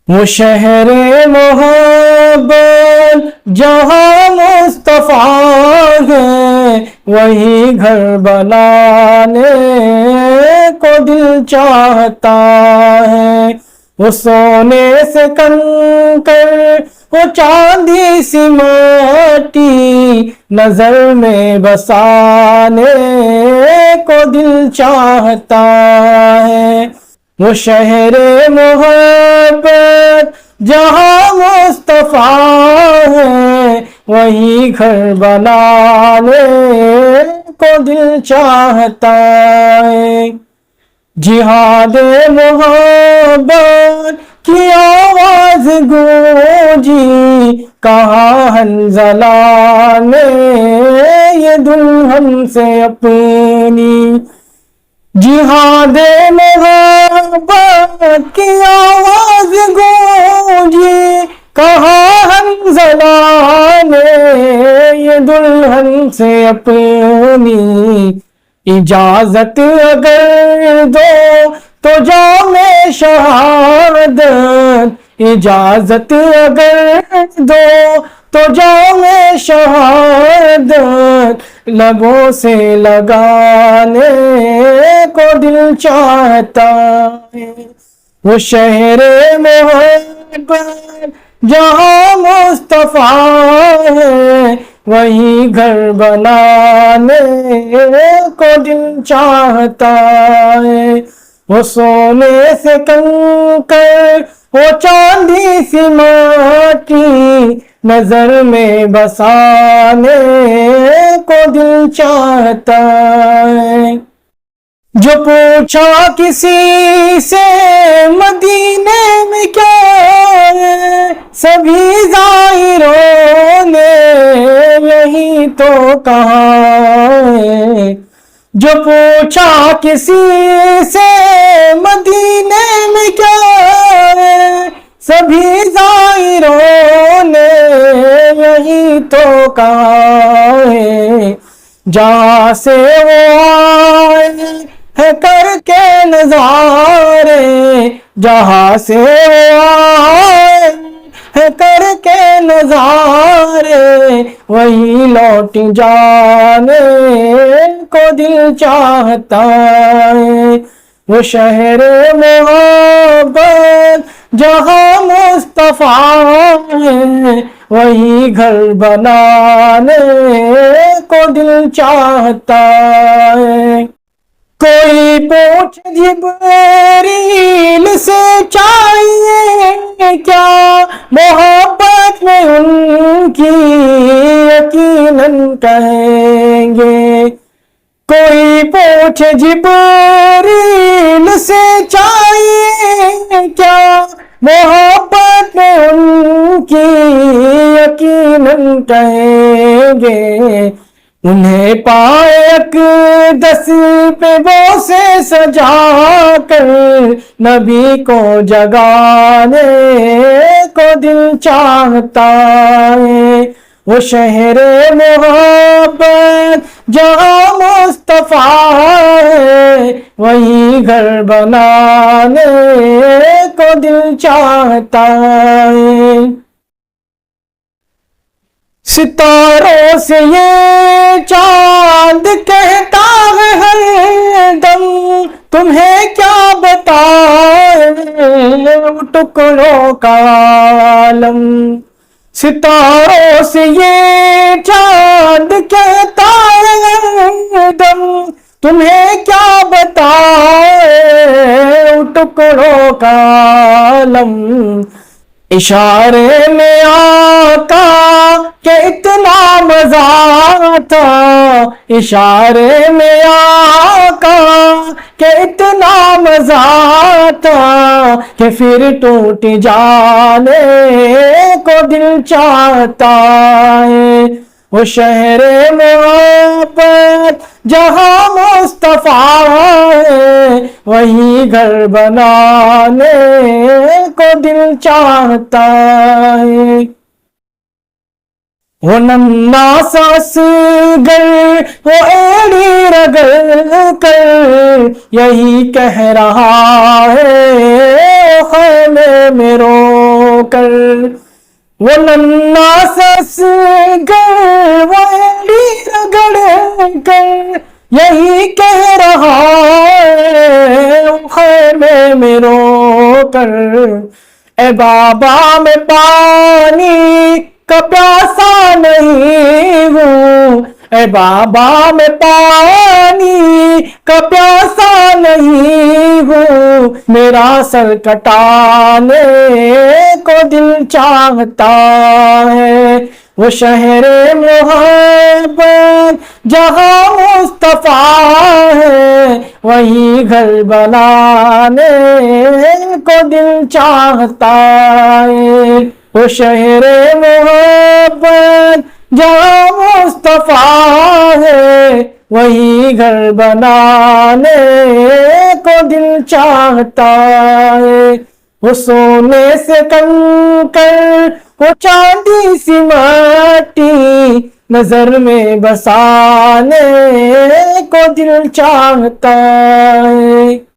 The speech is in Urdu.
وہ شہر محبت جہاں مصطفیٰ ہے، وہی گھر بنانے کو دل چاہتا ہے۔ وہ سونے سے کنکر، وہ چاندی سی مٹی، نظر میں بسانے کو دل چاہتا ہے۔ وہ شہر محبت جہاں مصطفیٰ ہے، وہی گھر بنانے کو دل چاہتا ہے۔ جہاد محبت کی آواز گونجی، کہا حنظلہ نے یہ دلہن سے اپنی۔ جہاد محبت کی آواز گونجی، کہا حنظلہ نے یہ دلہن سے اپنی۔ اجازت اگر دو تو جام شہادت، اجازت اگر دو تو جام شہادت، لبوں سے لگانے کو دل چاہتا ہے۔ وہ شہر محبت جہاں مصطفیٰ ہے، وہی گھر بنانے کو دل چاہتا ہے۔ وہ سونے سے کنکر، وہ چاندی سی مٹی، نظر میں بسانے کو دل چاہتا ہے۔ جو پوچھا کسی سے مدینے میں کیا ہے، سبھی زائروں نے یہی تو کہا ہے۔ جو پوچھا کسی سے مدینے میں کیا ہے، سبھی زائروں نے یہی تو کہا ہے۔ جہاں سے وہ آئے ہے کر کے نظارے، جہاں سے وہ آئے ہے کر کے نظارے، وہی لوٹ جانے کو دل چاہتا ہے۔ وہ شہر محبت جہاں مصطفیٰ ہے، وہی گھر بنانے کو دل چاہتا ہے۔ کوئی پوچھ جبریل سے چاہیے کیا، محبت میں ان کی یقیناً کہیں گے۔ کوئی پوچھ جبریل سے چاہیے کیا، محبت میں ان کی یقیناً کہیں گے۔ انہیں پائے اقدس پہ بوسے سجا کر، نبی کو جگانے کو دل چاہتا ہے۔ وہ شہر محبت جہاں مصطفیٰ ہے، وہی گھر بنانے کو دل چاہتا ہے۔ ستاروں سے یہ چاند کہتا ہے ہر دم، تمہیں کیا بتائے ٹکڑوں کا عالم۔ ستاروں سے یہ چاند کہتا ہے ہر دم، تمہیں کیا بتائے ٹکڑوں کا عالم۔ اشارے میں آقا کہ اتنا مزہ تھا، اشارے میں آقا کہ اتنا مزہ تھا، کہ پھر ٹوٹ جانے کو دل چاہتا ہے۔ وہ شہر محبت جہاں مصطفیٰ ہے، وہی گھر بنانے کو دل چاہتا ہے۔ وہ ننا ساس گر وہ ایڑی رگڑ کر یہی کہہ رہا ہے خیمے میں رو کر، وہ ننا سس گر وہ ایڑی رگڑ کر یہی کہہ رہا ہے خیمے میں رو کر، اے بابا میں پانی کا پیاسا نہیں ہوں، اے بابا میں پانی کا پیاسا نہیں ہوں، میرا سر کٹانے کو دل چاہتا ہے، وہ شہر محبت جہاں مصطفیٰ ہے، وہی گھر بنانے کو دل چاہتا ہے، وہ شہر محبت جہاں مصطفیٰ ہے، وہی گھر بنانے کو دل چاہتا ہے، وہ سونے سے کنکر وہ چاندی سی مٹی نظر میں بسانے کو دل چاہتا ہے۔